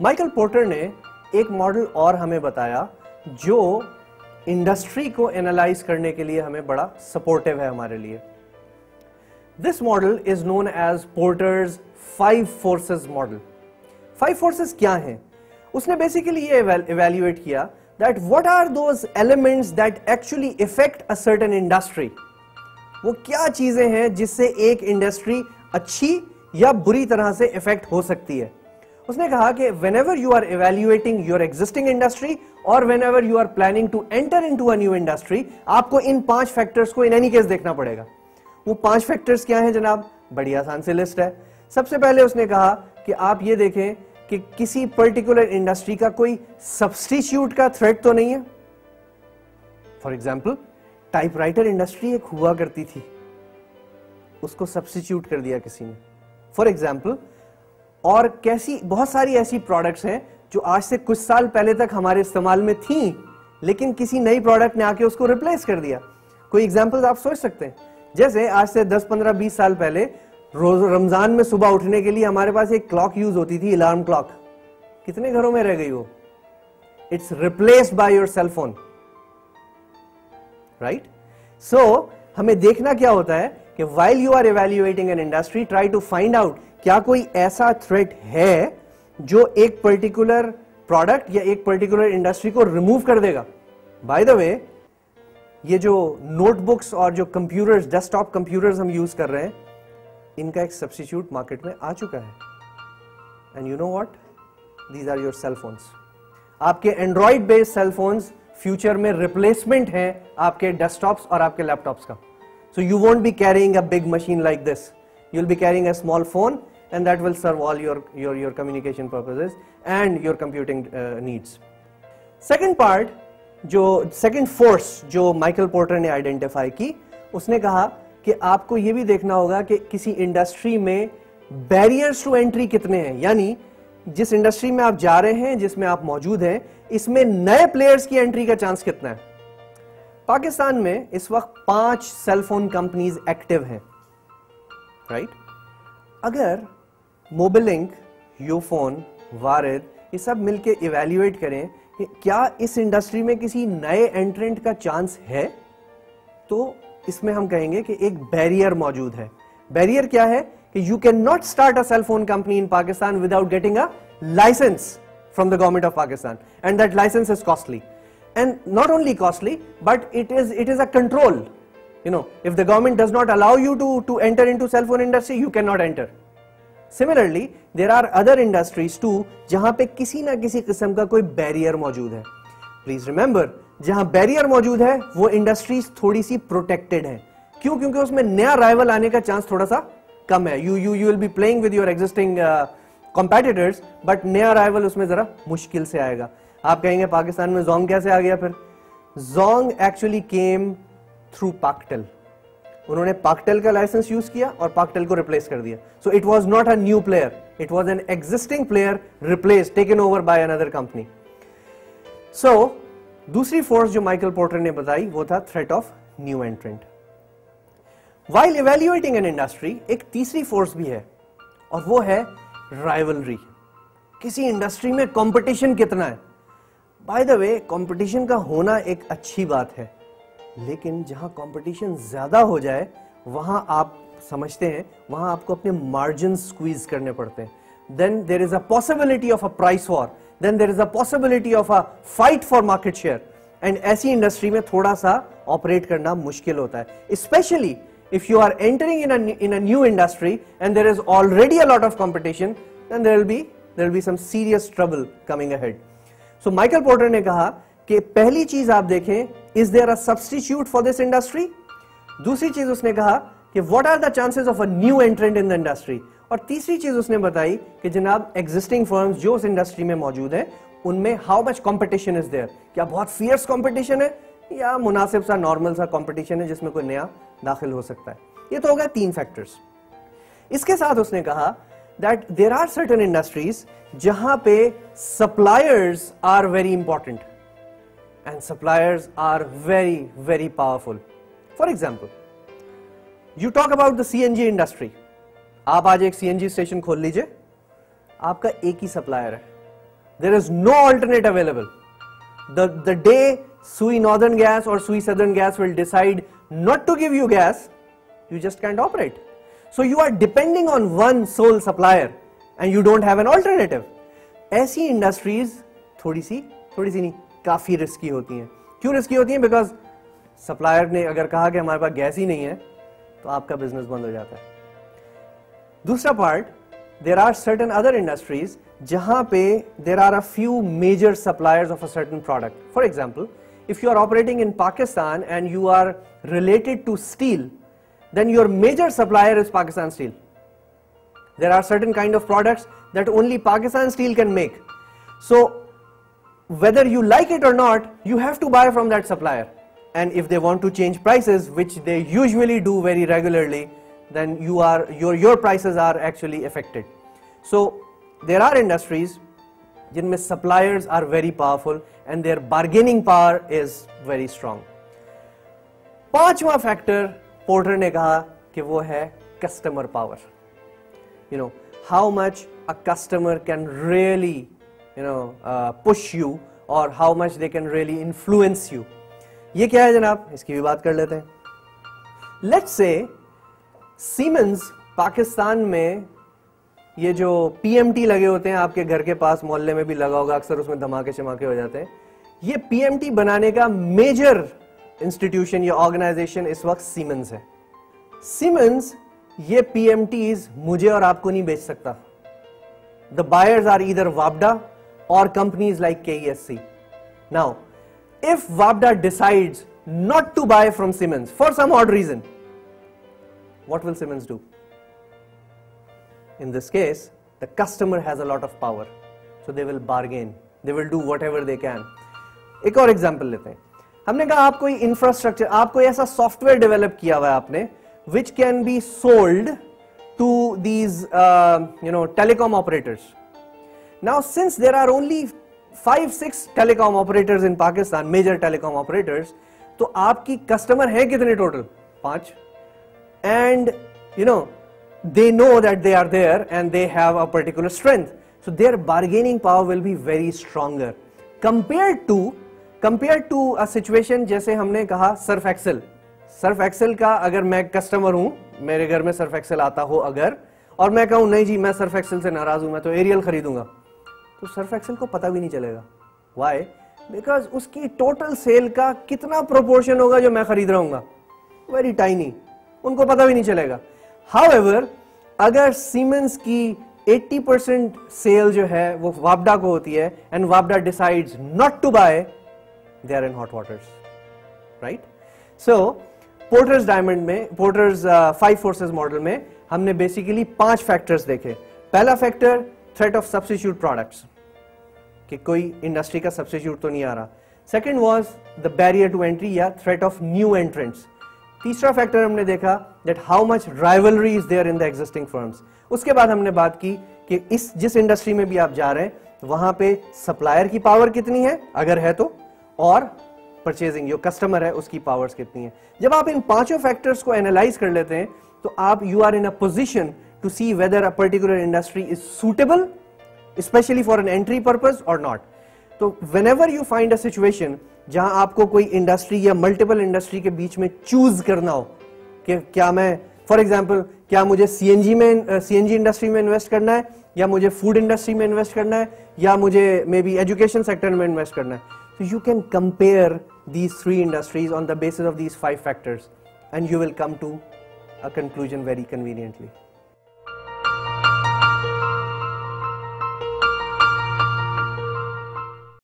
Michael Porter ने एक model और हमें बताया जो इंडस्ट्री को एनालाइज करने के लिए हमें बड़ा सपोर्टिव है हमारे लिए। This model is known as Porter's 5 forces model. 5 forces क्या हैं? उसने बेसिकली ये इवैल्यूएट किया that what are those elements that actually affect a certain industry. वो क्या चीजें हैं जिससे एक इंडस्ट्री अच्छी या बुरी तरह से इफेक्ट हो सकती है। उसने कहा कि whenever you are evaluating your existing industry or whenever you are planning to enter into a new industry, आपको इन 5 फैक्टर्स को in any case देखना पड़ेगा। वो 5 फैक्टर्स क्या हैं जनाब? बड़ी आसान सी लिस्ट है। सबसे पहले उसने कहा कि आप ये देखें कि किसी पर्टिकुलर इंडस्ट्री का कोई सब्स्टिट्यूट का थ्रेट तो नहीं है। फॉर एग्जाम्पल, टाइपराइटर इंडस्ट्री एक हुआ करती थी, उसको सब्स्टिट्यूट कर दिया किसी ने, फॉर एग्जाम्पल। और कैसी बहुत सारी ऐसी प्रोडक्ट्स हैं जो आज से कुछ साल पहले तक हमारे इस्तेमाल में थी, लेकिन किसी नई प्रोडक्ट ने आके उसको रिप्लेस कर दिया। कोई एग्जांपल्स आप सोच सकते हैं? जैसे आज से 10, 15, 20 साल पहले रोज रमजान में सुबह उठने के लिए हमारे पास एक क्लॉक यूज होती थी, अलार्म क्लॉक। कितने घरों में रह गई वो? It's replaced by your cell phone, right? So हमें देखना क्या होता है कि while you are evaluating an industry, try to find out क्या कोई ऐसा थ्रेट है जो एक पर्टिकुलर प्रोडक्ट या एक पर्टिकुलर इंडस्ट्री को रिमूव कर देगा। बाय द वे, ये जो नोटबुक्स और जो कंप्यूटर्स, डेस्कटॉप कंप्यूटर्स हम यूज कर रहे हैं, इनका एक सब्स्टिट्यूट मार्केट में आ चुका है। And you know what? These are your cell phones. आपके android based cell phones future में रिप्लेसमेंट है आपके डेस्कटॉप्स और आपके लैपटॉप्स का। So you won't be carrying a big machine like this, you'll be carrying a small phone and that will serve all your communication purposes and your computing needs. Second part, जो second force जो Michael Porter ने identify की, उसने कहा कि आपको ये भी देखना होगा कि किसी इंडस्ट्री में बैरियर्स टू एंट्री कितने हैं, यानी जिस इंडस्ट्री में आप जा रहे हैं, जिसमें आप मौजूद हैं, इसमें नए प्लेयर्स की एंट्री का चांस कितना है। पाकिस्तान में इस वक्त 5 सेलफोन कंपनीज एक्टिव हैं, राइट? अगर मोबिलिंक, यूफोन, वारिद ये सब मिलके इवैल्यूएट करें कि क्या इस इंडस्ट्री में किसी नए एंट्रेंट का चांस है, तो इसमें हम कहेंगे कि एक बैरियर मौजूद है। बैरियर क्या है कि you can not start a cell phone company in Pakistan without getting a licence from the government of Pakistan, and that licence is costly, and not only costly but it is a control. You know, if the government does not allow you to enter into cell phone industry, you cannot enter. Similarly, there are other industries too, जहां पे किसी ना किसी किस्म का कोई barrier मौजूद है. Please remember, जहां बैरियर मौजूद है वो इंडस्ट्रीज थोड़ी सी प्रोटेक्टेड है. क्यों? क्योंकि उसमें नया राइवल आने का चांस थोड़ा सा कम है. You will be playing with your existing competitors, but नया राइवल उसमें जरा मुश्किल से आएगा. आप कहेंगे पाकिस्तान में जोंग कैसे आ गया? फिर Jong actually came through Paktel. उन्होंने पाकटेल का लाइसेंस यूज किया और पाकटेल को रिप्लेस कर दिया. So it was not a new player, it was an existing player replace, taken over by another company. So दूसरी फोर्स जो माइकल पोर्टर ने बताई वो था threat of new entrant. While evaluating an industry, एक तीसरी फोर्स भी है और वो है राइवलरी. किसी इंडस्ट्री में कंपटीशन कितना है. बाय द वे, कंपटीशन का होना एक अच्छी बात है, लेकिन जहां कंपटीशन ज्यादा हो जाए वहां आप समझते हैं वहां आपको अपने मार्जिन स्क्वीज करने पड़ते हैं. Then there is a possibility of a price war, then there is a possibility of a fight for market share, and ऐसी इंडस्ट्री में थोड़ा सा ऑपरेट करना मुश्किल होता है. Specially if you are entering in a new industry and there is already a lot of competition, then there will be some serious trouble coming ahead. So Michael Porter ने कहा कि पहली चीज आप देखें, is there a substitute for this industry. दूसरी चीज उसने कहा कि what are the chances of a new entrant in the industry. और तीसरी चीज उसने बताई कि जनाब एग्जिस्टिंग फर्म्स जो उस इंडस्ट्री में मौजूद है उनमें how much competition is there. क्या बहुत फियर्स कंपटीशन है या मुनासिब सा नॉर्मल सा कंपटीशन है जिसमें कोई नया दाखिल हो सकता है. ये तो हो गया 3 फैक्टर्स. इसके साथ उसने कहा that there are certain industries जहां पे suppliers are very important and suppliers are very powerful. For example, you talk about the CNG industry. आप आज एक CNG स्टेशन खोल लीजिए, आपका एक ही सप्लायर है, There is no alternate available. The day SUI Northern Gas or SUI Southern Gas will decide not to give you gas, you just can't operate. So you are depending on one sole supplier and you don't have an alternative. ऐसी industries थोड़ी सी नहीं, काफी risky होती हैं. क्यों risky होती हैं? Because supplier ने अगर कहा कि हमारे पास गैस ही नहीं है तो आपका बिजनेस बंद हो जाता है. दूसरा part, there are certain other industries जहां पे there are a few major suppliers of a certain product. For example, if you are operating in Pakistan and you are related to steel, then your major supplier is Pakistan Steel. There are certain kind of products that only Pakistan Steel can make. So whether you like it or not, you have to buy from that supplier. And if they want to change prices, which they usually do very regularly, then your prices are actually affected. So there are industries जिनमें suppliers are very powerful and their bargaining power is very strong. पांचवा factor porter ने कहा कि वो है customer power. You know, how much a customer can really, push you or how much they can really influence you. ये क्या है जनाब? इसकी भी बात कर लेते हैं. Let's say Siemens पाकिस्तान में ये जो PMT लगे होते हैं, आपके घर के पास मोहल्ले में भी लगा होगा, अक्सर उसमें धमाके चमाके हो जाते हैं. ये PMT बनाने का मेजर इंस्टीट्यूशन या ऑर्गेनाइजेशन इस वक्त Siemens है. Siemens ये PMTs मुझे और आपको नहीं बेच सकता. The buyers are either WAPDA or companies like KESC. Now, if WAPDA decides not to buy from Siemens for some odd reason, what will Siemens do? In this case, the customer has a lot of power, so they will bargain. They will do whatever they can. एक और example लेते हैं. हमने कहा आप कोई infrastructure, आप कोई ऐसा सॉफ्टवेयर डेवलप किया हुआ है आपने, which can be sold to these telecom operators. Now, since there are only 5-6 telecom operators in Pakistan, major telecom operators, तो आपकी कस्टमर है कितने total? 5. And they know that they are there and they have a particular strength, so their bargaining power will be very stronger compared to a situation जैसे हमने कहा Surf Excel का. अगर मैं कस्टमर हूं, मेरे घर में सर्फ एक्सेल आता हो अगर, और मैं कहूं नहीं जी मैं सर्फ एक्सेल से नाराज हूं, मैं तो एरियल खरीदूंगा, तो सर्फ एक्सेल को पता भी नहीं चलेगा. Why? Because उसकी टोटल सेल का कितना प्रोपोर्शन होगा जो मैं खरीद रहा हूँ, वेरी टाइनी, उनको पता भी नहीं चलेगा. However, अगर Siemens की 80% सेल जो है वो वापडा को होती है and वापडा decides not to buy, they are in hot waters, right? So Porter's diamond में, Porter's 5 forces मॉडल में हमने बेसिकली 5 फैक्टर्स देखे. पहला factor, threat of substitute products, कि कोई इंडस्ट्री का सब्स्टिट्यूट तो नहीं आ रहा. Second was the barrier to entry या थ्रेट ऑफ न्यू एंट्रेंट्स. तीसरा फैक्टर हमने देखा that how much rivalry is there in the existing firms. उसके बाद हमने बात की कि जिस इंडस्ट्री में भी आप जा रहे हैं वहां पे सप्लायर की पावर कितनी है अगर है तो, और परचेजिंग जो कस्टमर है उसकी पावर्स कितनी है. जब आप इन पांचों फैक्टर्स को एनालाइज कर लेते हैं तो आप you are in a position to see whether a particular industry is suitable especially for an entry purpose or not. तो whenever you find a situation जहां आपको कोई इंडस्ट्री या मल्टीपल इंडस्ट्री के बीच में चूज करना हो कि क्या मैं, फॉर एग्जांपल, क्या मुझे सीएनजी इंडस्ट्री में इन्वेस्ट करना है, या मुझे फूड इंडस्ट्री में इन्वेस्ट करना है, या मुझे मे बी एजुकेशन सेक्टर में इन्वेस्ट करना है, तो you can compare these 3 industries on the basis of these 5 factors and you will come to a conclusion very conveniently.